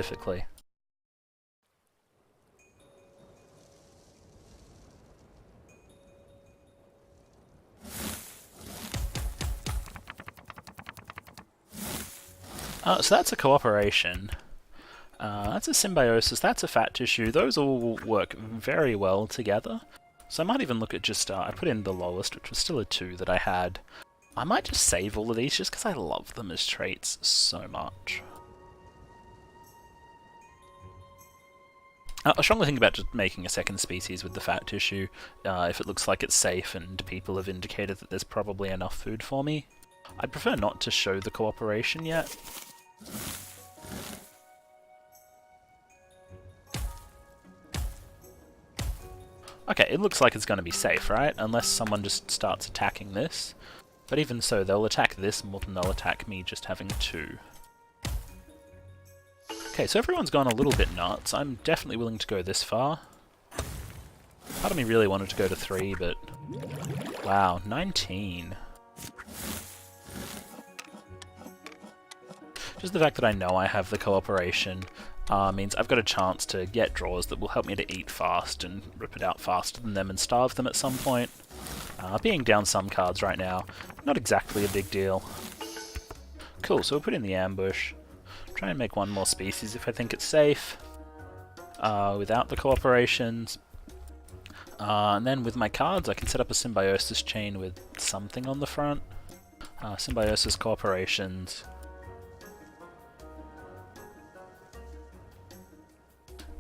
specifically. So that's a cooperation. That's a symbiosis, that's a fat tissue. Those all work very well together. So I might even look at just, I put in the lowest, which was still a 2 that I had. I might just save all of these just because I love them as traits so much. I strongly think about just making a second species with the fat tissue, if it looks like it's safe and people have indicated that there's probably enough food for me. I'd prefer not to show the cooperation yet. Okay, it looks like it's going to be safe, right? Unless someone just starts attacking this. But even so, they'll attack this more than they'll attack me just having 2. Okay, so everyone's gone a little bit nuts. I'm definitely willing to go this far. Part of me really wanted to go to 3, but... Wow, 19. Just the fact that I know I have the cooperation means I've got a chance to get draws that will help me to eat fast and rip it out faster than them and starve them at some point. Being down some cards right now, not exactly a big deal. Cool, so we'll put in the ambush. Try and make one more species if I think it's safe, without the cooperations. And then with my cards I can set up a symbiosis chain with something on the front. Symbiosis cooperations.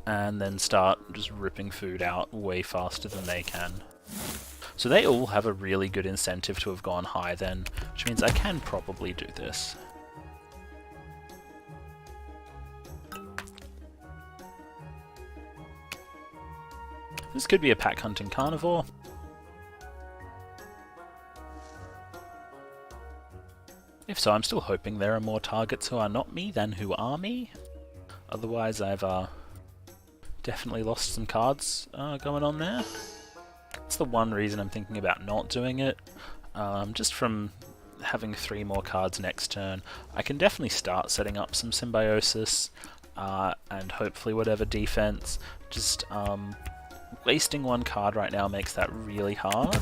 And then start just ripping food out way faster than they can. So they all have a really good incentive to have gone high then, which means I can probably do this. This could be a pack hunting carnivore. If so, I'm still hoping there are more targets who are not me than who are me. Otherwise I've definitely lost some cards going on there. That's the one reason I'm thinking about not doing it. Just from having 3 more cards next turn, I can definitely start setting up some symbiosis and hopefully whatever defense. Just wasting 1 card right now makes that really hard.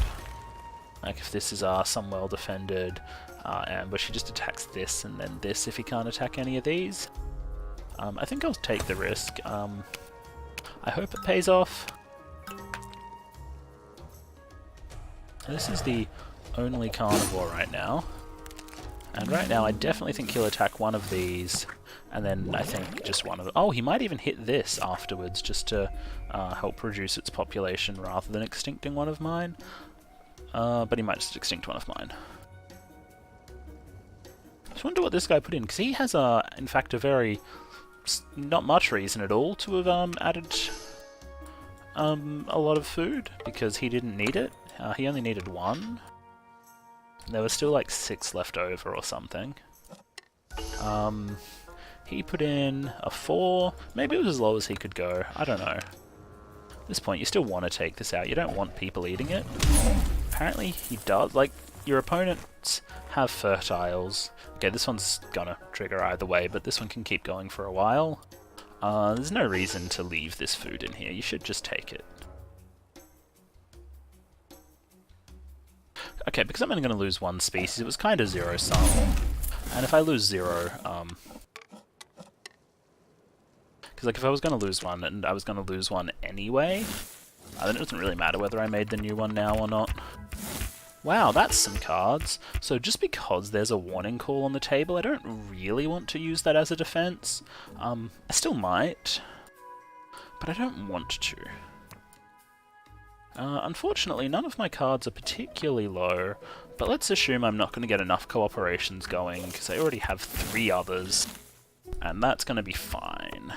Like if this is some well defended ambush, he just attacks this and then this if he can't attack any of these. I think I'll take the risk. I hope it pays off. This is the only carnivore right now. And right now I definitely think he'll attack one of these, and then I think just one of them. Oh, he might even hit this afterwards just to help reduce its population rather than extincting one of mine. But he might just extinct one of mine. I just wonder what this guy put in, because he has, in fact, a very... not much reason at all to have added a lot of food, because he didn't need it. He only needed 1. There was still like 6 left over or something. He put in a 4. Maybe it was as low as he could go. I don't know. At this point, you still want to take this out. You don't want people eating it. Apparently, he does. Like, your opponents have fertiles. Okay, this one's gonna trigger either way, but this one can keep going for a while. There's no reason to leave this food in here. You should just take it. Okay, because I'm only going to lose 1 species, it was kind of zero-sum. And if I lose 0, because like if I was going to lose 1, and I was going to lose 1 anyway, then it doesn't really matter whether I made the new one now or not. Wow, that's some cards. So just because there's a warning call on the table, I don't really want to use that as a defense. I still might, but I don't want to. Unfortunately, none of my cards are particularly low, but let's assume I'm not going to get enough cooperations going, because I already have 3 others, and that's going to be fine.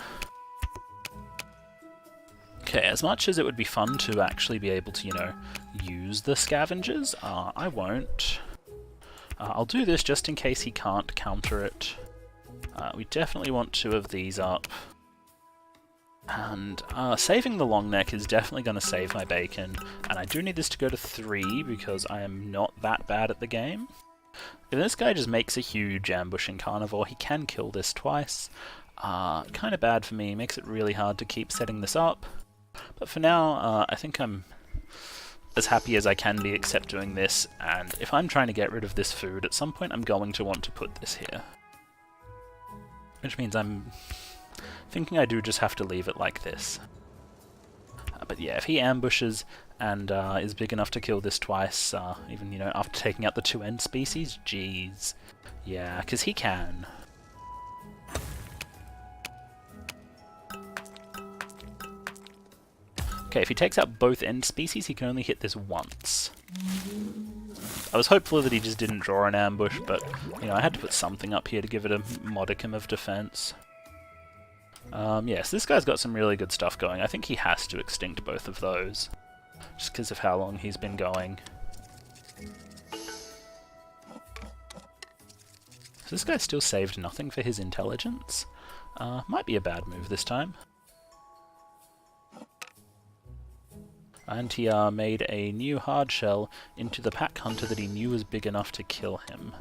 Okay, as much as it would be fun to actually be able to, you know, use the scavengers, I won't. I'll do this just in case he can't counter it. We definitely want 2 of these up. And saving the long neck is definitely going to save my bacon, and I do need this to go to 3 because I am not that bad at the game. If this guy just makes a huge ambushing carnivore, he can kill this twice. Kind of bad for me, makes it really hard to keep setting this up. But for now, I think I'm as happy as I can be except doing this, and if I'm trying to get rid of this food, at some point I'm going to want to put this here. Which means I'm thinking I do just have to leave it like this. But yeah, if he ambushes and is big enough to kill this twice, even, you know, after taking out the 2 end species, jeez. Yeah, because he can. Okay, if he takes out both end species, he can only hit this once. I was hopeful that he just didn't draw an ambush, but, you know, I had to put something up here to give it a modicum of defense. Yes, this guy's got some really good stuff going. I think he has to extinct both of those, just because of how long he's been going. So this guy still saved nothing for his intelligence. Might be a bad move this time. And he made a new hardshell into the pack hunter that he knew was big enough to kill him.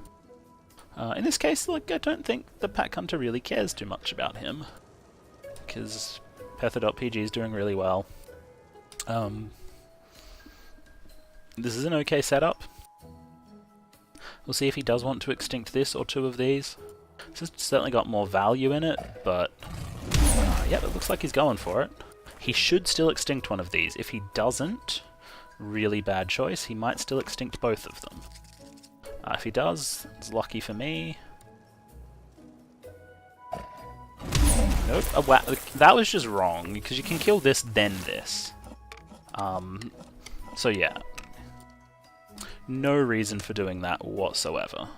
In this case, like, I don't think the pack hunter really cares too much about him, because Petha.pg is doing really well. This is an okay setup. We'll see if he does want to extinct this or 2 of these. This has certainly got more value in it, but yeah, it looks like he's going for it. He should still extinct one of these. If he doesn't, really bad choice, he might still extinct both of them. If he does, it's lucky for me. Nope. Oh, wow. That was just wrong, because you can kill this, then this. So yeah. No reason for doing that whatsoever.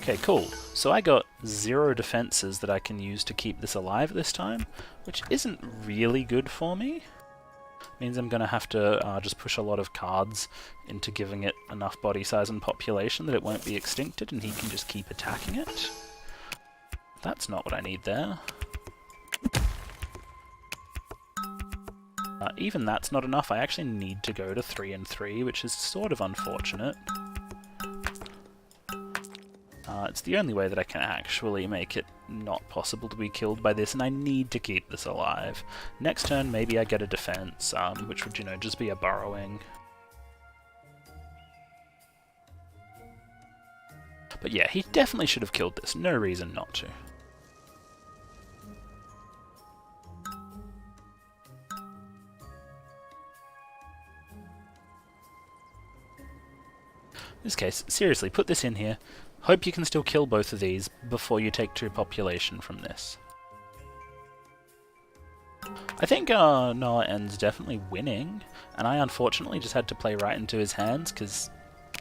Okay, cool. So I got 0 defenses that I can use to keep this alive this time, which isn't really good for me. Means I'm going to have to just push a lot of cards into giving it enough body size and population that it won't be extincted and he can just keep attacking it. That's not what I need there. Even that's not enough. I actually need to go to 3 and 3, which is sort of unfortunate. It's the only way that I can actually make it not possible to be killed by this, and I need to keep this alive. Next turn, maybe I get a defense, which would, you know, just be a burrowing. But yeah, he definitely should have killed this. No reason not to. In this case, seriously, put this in here. Hope you can still kill both of these before you take 2 population from this. I think moreON's definitely winning, and I unfortunately just had to play right into his hands because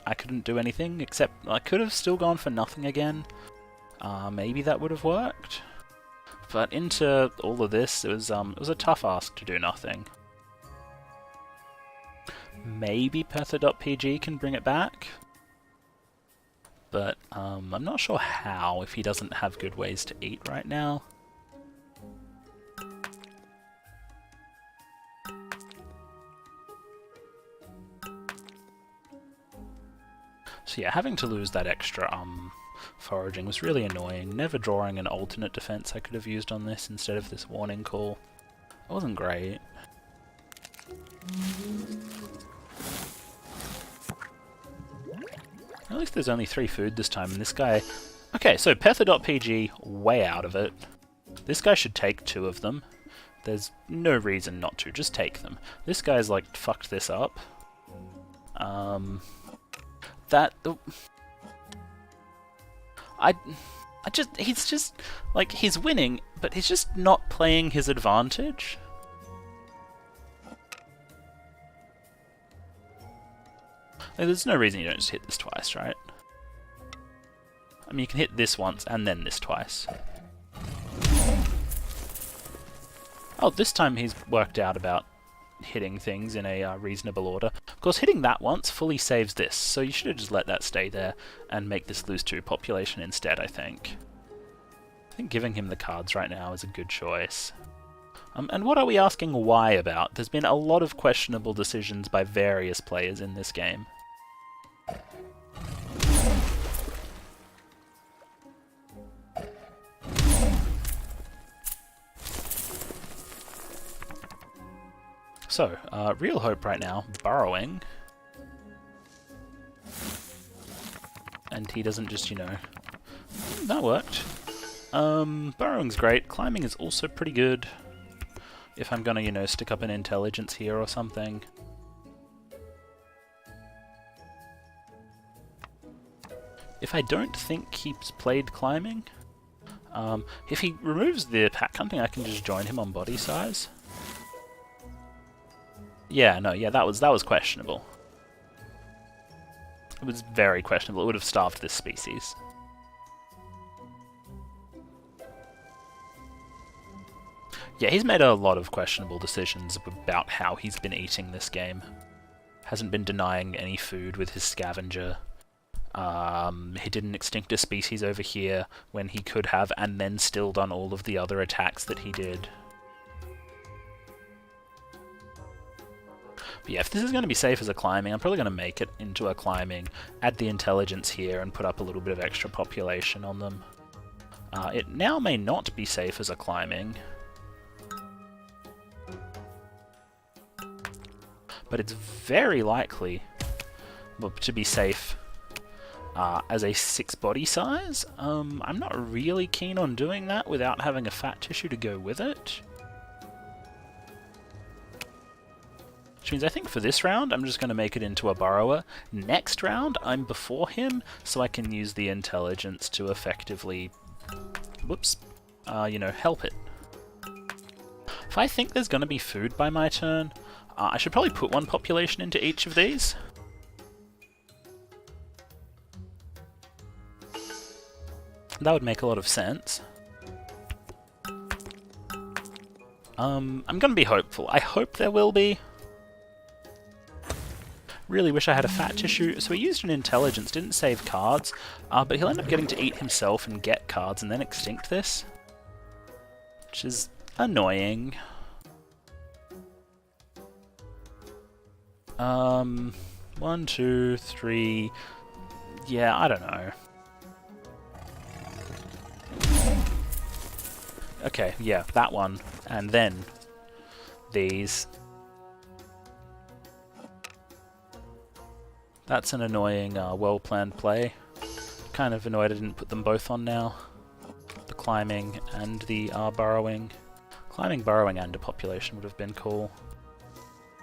I couldn't do anything except I could have still gone for nothing again. Maybe that would have worked. But into all of this, it was a tough ask to do nothing. Maybe Petha.pg can bring it back. But I'm not sure how if he doesn't have good ways to eat right now. So yeah, having to lose that extra foraging was really annoying. Never drawing an alternate defense I could have used on this instead of this warning call. It wasn't great. At least there's only 3 food this time, and this guy... Okay, so Petha.pg, way out of it. This guy should take 2 of them. There's no reason not to, just take them. This guy's, like, fucked this up. He's just, like, he's winning, but he's just not playing his advantage. There's no reason you don't just hit this twice, right? I mean, you can hit this once and then this twice. Oh, this time he's worked out about hitting things in a reasonable order. Of course, hitting that once fully saves this, so you should have just let that stay there and make this lose 2 population instead, I think. I think giving him the cards right now is a good choice. And what are we asking why about? There's been a lot of questionable decisions by various players in this game. So, real hope right now, burrowing. And he doesn't just, you know... That worked. Burrowing's great. Climbing is also pretty good. If I'm gonna, you know, stick up an intelligence here or something. If I don't think he's played climbing, if he removes the pack hunting, I can just join him on body size. Yeah, no, yeah, that was questionable. It was very questionable. It would have starved this species. Yeah, he's made a lot of questionable decisions about how he's been eating this game. Hasn't been denying any food with his scavenger. He didn't extinct a species over here when he could have, and then still done all of the other attacks that he did. But yeah, if this is going to be safe as a climbing, I'm probably going to make it into a climbing, add the intelligence here, and put up a little bit of extra population on them. It now may not be safe as a climbing, but it's very likely to be safe as a 6 body size. I'm not really keen on doing that without having a fat tissue to go with it. Which means I think for this round, I'm just going to make it into a burrower. Next round, I'm before him, so I can use the intelligence to effectively, whoops, you know, help it. If I think there's going to be food by my turn, I should probably put 1 population into each of these. That would make a lot of sense. I'm going to be hopeful. I hope there will be. Really wish I had a fat tissue. So he used an intelligence, didn't save cards, but he'll end up getting to eat himself and get cards and then extinct this. Which is annoying. 1, 2, 3... Yeah, I don't know. Okay, yeah, that one. And then these. That's an annoying, well-planned play. Kind of annoyed I didn't put them both on now. The climbing and the burrowing. Climbing, burrowing, and a population would have been cool.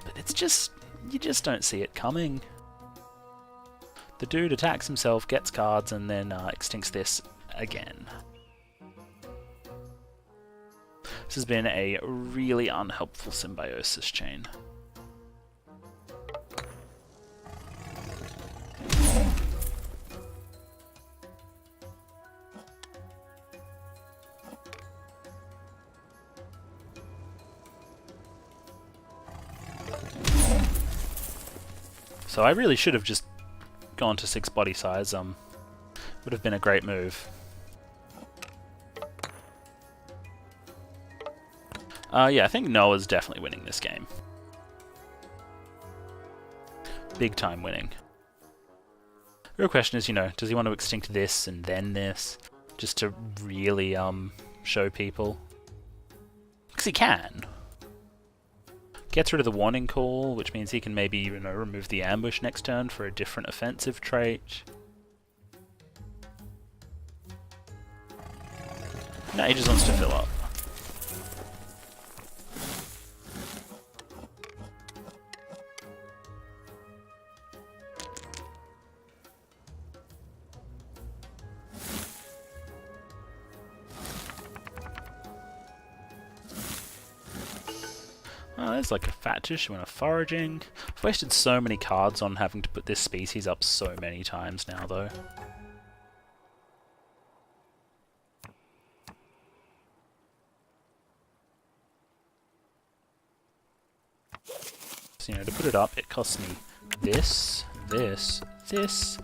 But it's just... you just don't see it coming. The dude attacks himself, gets cards, and then extincts this again. This has been a really unhelpful symbiosis chain. So I really should have just gone to 6 body size. Would have been a great move. Yeah, I think Noah's definitely winning this game. Big time winning. The real question is, you know, does he want to extinct this and then this? Just to really, show people? Because he can. Gets rid of the warning call, which means he can maybe, you know, remove the ambush next turn for a different offensive trait. No, he just wants to fill up. Oh, there's like a fat tissue and a foraging. I've wasted so many cards on having to put this species up so many times now, though. So, you know, to put it up, it costs me this, this, this,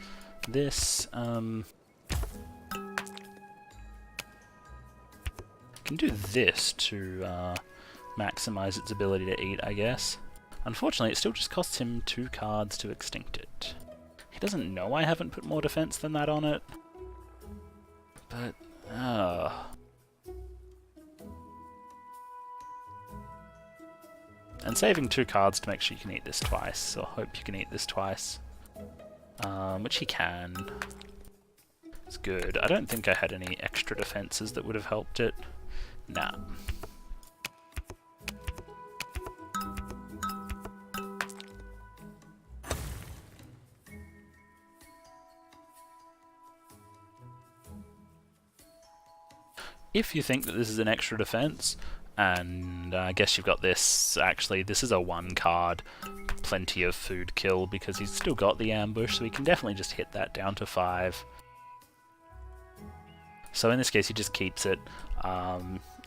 this, I can do this to, maximize its ability to eat, I guess. Unfortunately, it still just costs him 2 cards to extinct it. He doesn't know I haven't put more defense than that on it. But, And saving 2 cards to make sure you can eat this twice, or hope you can eat this twice. Which he can. It's good. I don't think I had any extra defenses that would have helped it. Nah. If you think that this is an extra defense, and I guess you've got this, actually this is a 1 card, plenty of food kill because he's still got the ambush, so he can definitely just hit that down to 5. So in this case he just keeps it.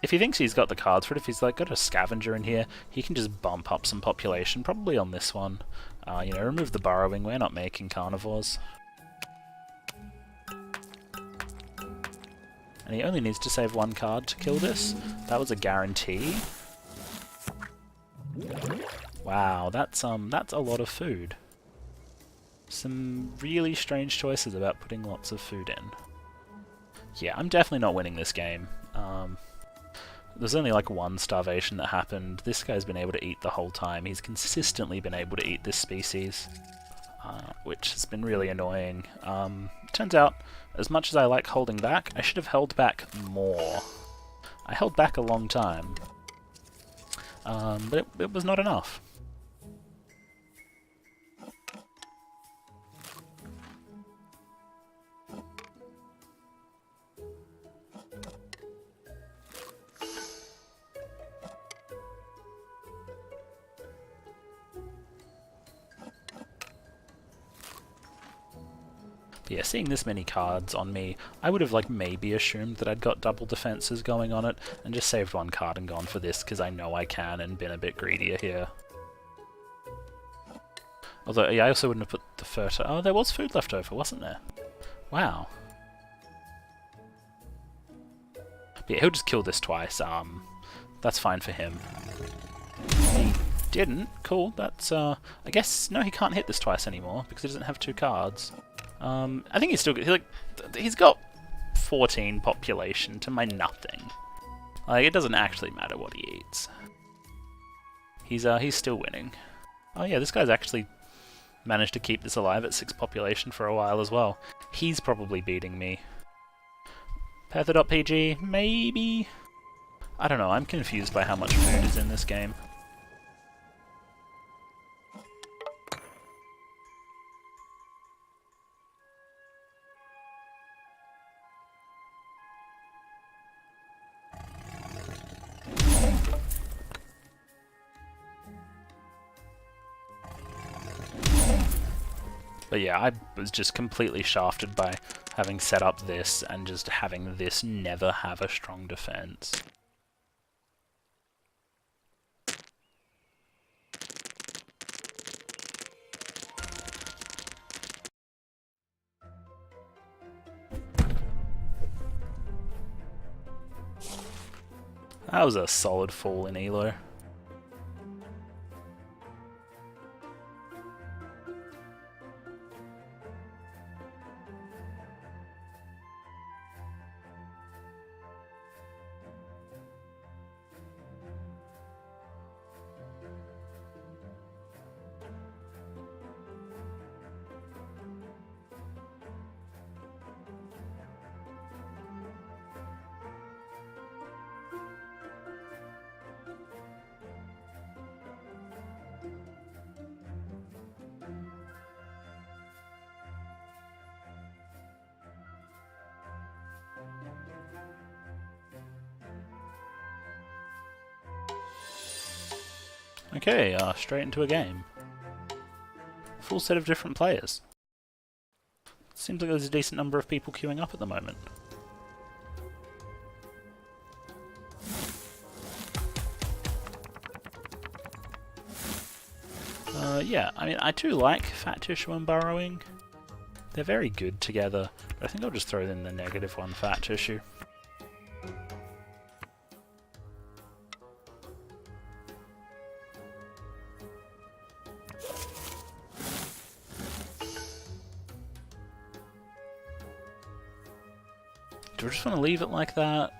If he thinks he's got the cards for it, if he's like got a scavenger in here, he can just bump up some population, probably on this one. You know, remove the burrowing, we're not making carnivores. And he only needs to save 1 card to kill this. That was a guarantee. Wow, that's a lot of food. Some really strange choices about putting lots of food in. Yeah, I'm definitely not winning this game. There's only like 1 starvation that happened. This guy's been able to eat the whole time. He's consistently been able to eat this species, which has been really annoying. Turns out, as much as I like holding back, I should have held back more. I held back a long time, but it was not enough. But yeah, seeing this many cards on me, I would have like maybe assumed that I'd got double defenses going on it, and just saved 1 card and gone for this, because I know I can, and been a bit greedier here. Although, yeah, I also wouldn't have put the fertile... Oh, there was food left over, wasn't there? Wow. But yeah, he'll just kill this twice, that's fine for him. He didn't, cool, that's, I guess, no, he can't hit this twice anymore, because he doesn't have 2 cards. I think he's still good. He's got 14 population to my nothing. Like, it doesn't actually matter what he eats. He's still winning. Oh yeah, this guy's actually managed to keep this alive at 6 population for a while as well. He's probably beating me. Panther.pg, maybe? I don't know, I'm confused by how much food is in this game. But yeah, I was just completely shafted by having set up this and just having this never have a strong defense. That was a solid fall in elo. Okay, straight into a game. Full set of different players. Seems like there's a decent number of people queuing up at the moment. Yeah, I mean, I do like fat tissue and burrowing. They're very good together, but I think I'll just throw in the -1 fat tissue. Do I just want to leave it like that?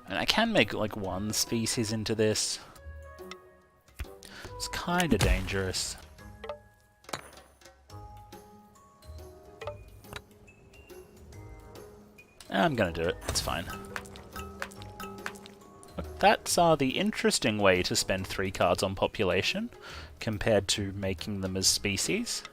And I can make like 1 species into this. kinda dangerous. I'm gonna do it, it's fine. That's the interesting way to spend 3 cards on population, compared to making them as species.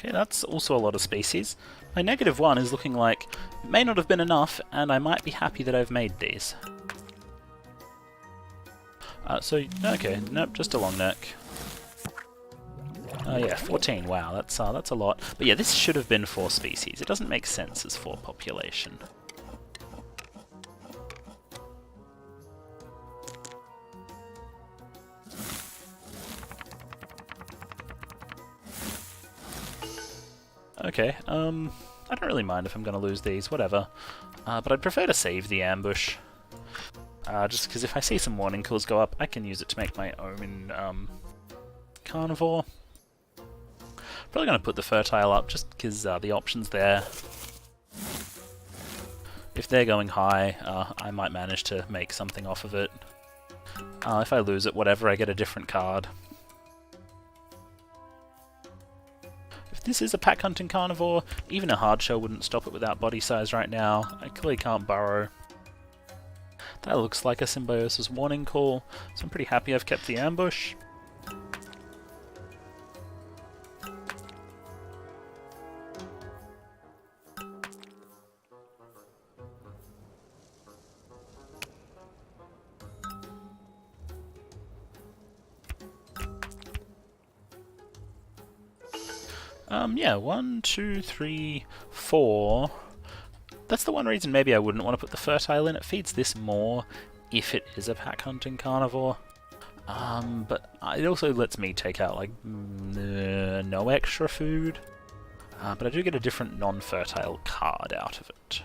Okay, that's also a lot of species. My -1 is looking like it may not have been enough, and I might be happy that I've made these. Okay, nope, just a long neck. Oh yeah, 14, wow, that's a lot. But yeah, this should have been 4 species. It doesn't make sense as 4 population. Okay, I don't really mind if I'm going to lose these, whatever. But I'd prefer to save the ambush. Just because if I see some warning cools go up, I can use it to make my own carnivore. Probably going to put the fertile up just because the option's there. If they're going high, I might manage to make something off of it. If I lose it, whatever, I get a different card. If this is a pack hunting carnivore, even a hard shell wouldn't stop it without body size right now. I clearly can't burrow. That looks like a symbiosis warning call, so I'm pretty happy I've kept the ambush. Yeah, 1, 2, 3, 4. That's the one reason maybe I wouldn't want to put the fertile in. It feeds this more if it is a pack hunting carnivore. But it also lets me take out like no extra food. But I do get a different non-fertile card out of it.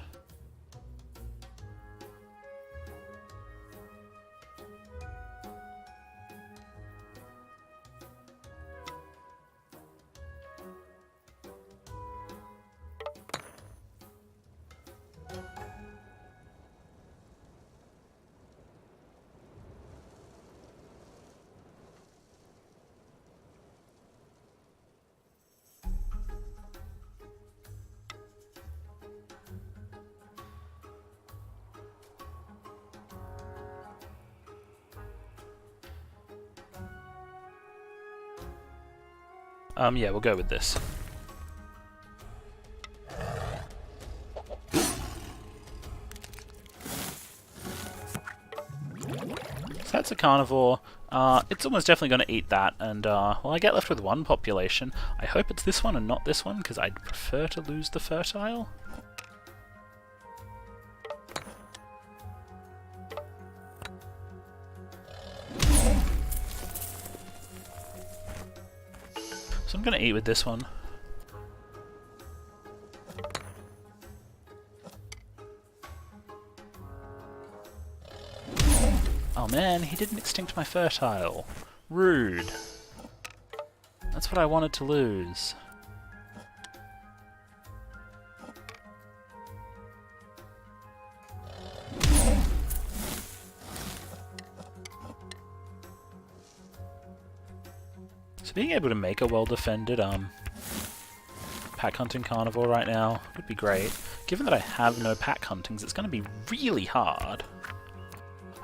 Yeah, we'll go with this. So that's a carnivore. It's almost definitely going to eat that, and well, I get left with 1 population. I hope it's this one and not this one, because I'd prefer to lose the fertile. So I'm going to eat with this one. Oh man, he didn't extinct my fertile. Rude. That's what I wanted to lose. So being able to make a well-defended pack hunting carnivore right now would be great. Given that I have no pack huntings, it's going to be really hard.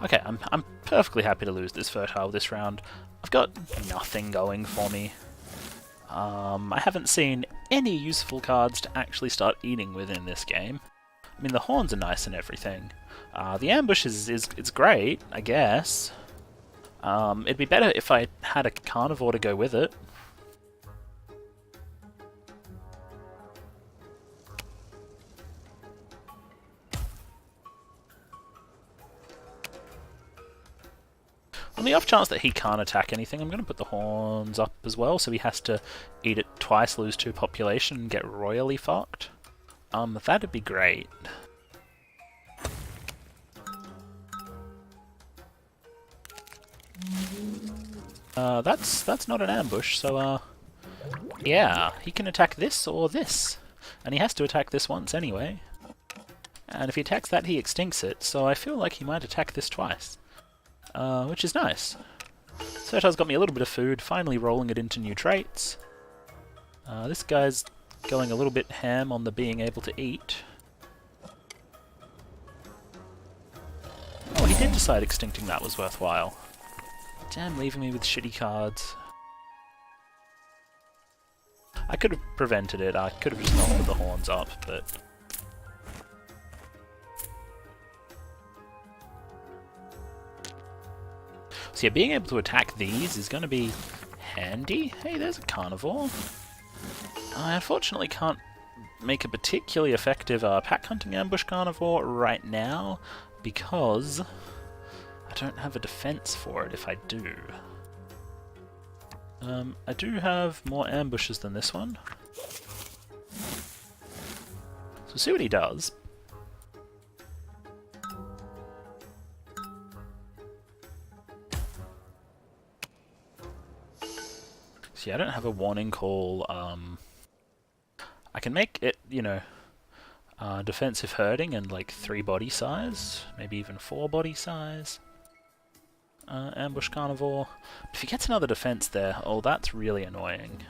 Okay, I'm perfectly happy to lose this fertile this round. I've got nothing going for me. I haven't seen any useful cards to actually start eating with in this game. I mean, the horns are nice and everything. The ambush is great, I guess. It'd be better if I had a carnivore to go with it. On the off chance that he can't attack anything, I'm going to put the horns up as well, so he has to eat it twice, lose 2 population, and get royally fucked. That'd be great. That's not an ambush, so yeah, he can attack this or this. And he has to attack this once anyway. And if he attacks that, he extincts it, so I feel like he might attack this twice. Which is nice. Sertar's got me a little bit of food, finally rolling it into new traits. This guy's going a little bit ham on the being able to eat. Oh, he did decide extincting that was worthwhile. Damn, leaving me with shitty cards. I could have prevented it, I could have just not put the horns up, but... So yeah, being able to attack these is going to be handy. Hey, there's a carnivore. I unfortunately can't make a particularly effective pack hunting ambush carnivore right now, because I don't have a defense for it if I do. I do have more ambushes than this one. So see what he does. See, I don't have a warning call. I can make it, you know, defensive herding and like 3 body size, maybe even 4 body size. Ambush carnivore. If he gets another defense there, oh, that's really annoying.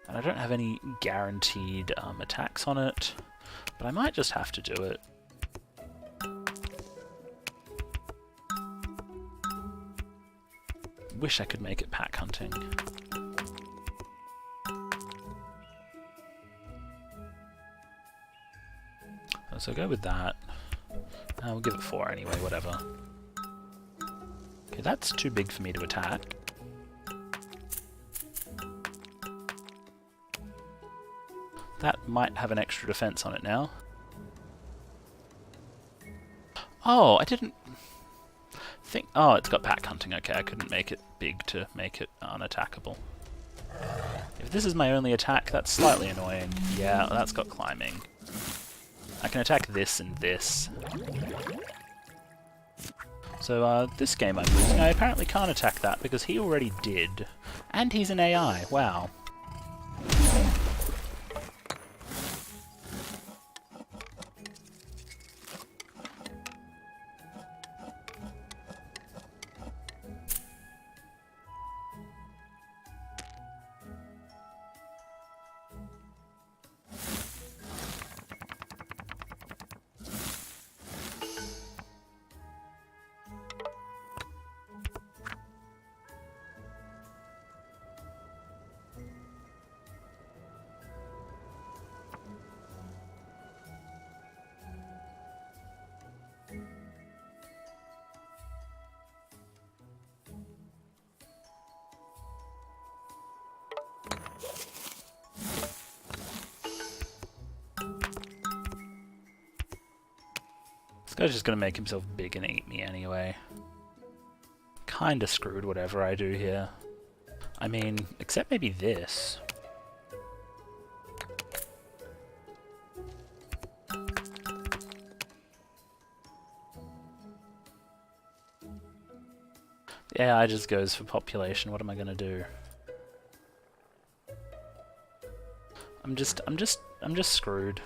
And I don't have any guaranteed attacks on it, but I might just have to do it. Wish I could make it pack hunting. So go with that. We'll give it 4 anyway, whatever. Okay, that's too big for me to attack. That might have an extra defense on it now. Oh, I didn't think... Oh, it's got pack hunting. Okay, I couldn't make it big to make it unattackable. If this is my only attack, that's slightly annoying. Yeah, that's got climbing. I can attack this and this. So this game I'm losing. I apparently can't attack that because he already did. And he's an AI. Wow. This guy's just gonna make himself big and eat me anyway. Kinda screwed whatever I do here. I mean, except maybe this. Yeah, I just goes for population. What am I gonna do? I'm just screwed.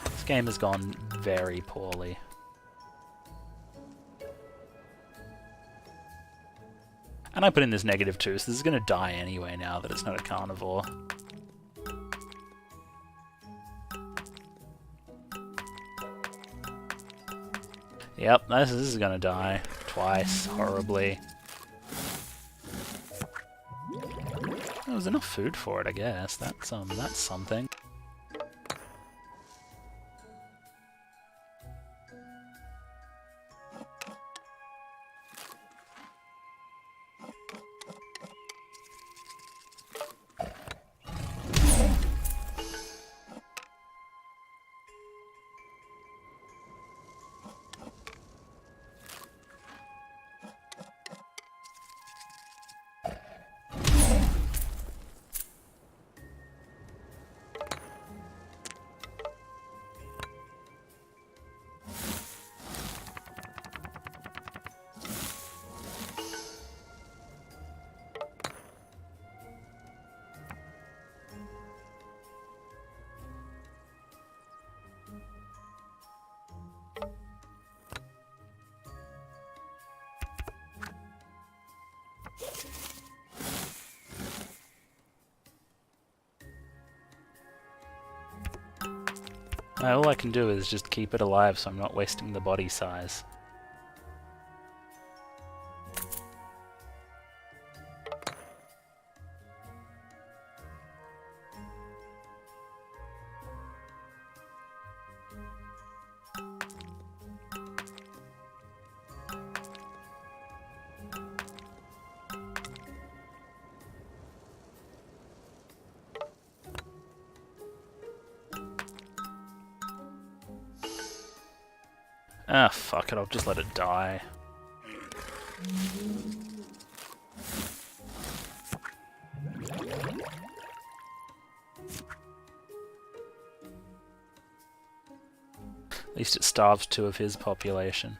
This game has gone very poorly. And I put in this -2, so this is gonna die anyway now that it's not a carnivore. Yep, this is gonna die. Twice, horribly. There was enough food for it, I guess. That's something. All I can do is just keep it alive so I'm not wasting the body size. Ah, fuck it, I'll just let it die. At least it starves 2 of his population.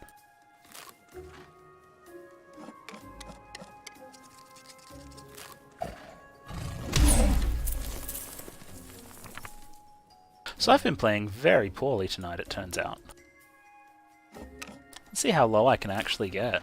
So I've been playing very poorly tonight, it turns out. Let's see how low I can actually get.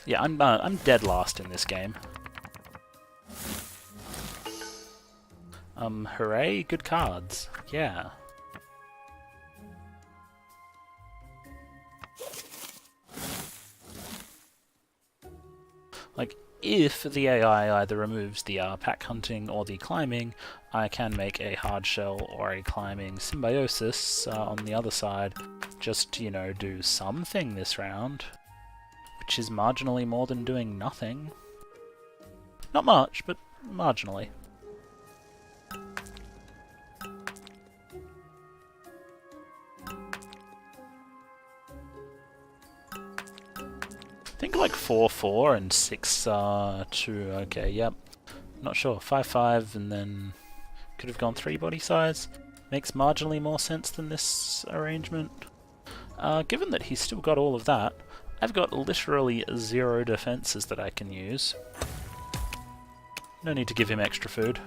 Yeah, I'm dead last in this game. Hooray, good cards. Yeah. Like, if the AI either removes the pack hunting or the climbing, I can make a hard shell or a climbing symbiosis on the other side. Just, you know, do something this round. Which is marginally more than doing nothing. Not much, but marginally. I think like 4-4 and 6-2. Okay, yep. Not sure. 5-5 and then could have gone 3 body size. Makes marginally more sense than this arrangement. Given that he's still got all of that, I've got literally 0 defenses that I can use. No need to give him extra food.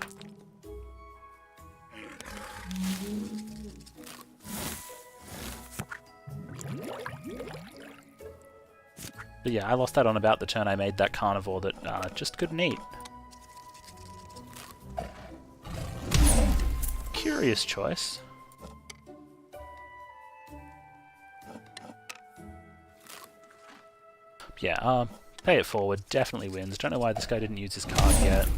But yeah, I lost that on about the turn I made that carnivore that just couldn't eat. Curious choice. Yeah, PayItForward definitely wins. Don't know why this guy didn't use his card yet.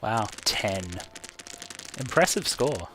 Wow, 10. Impressive score.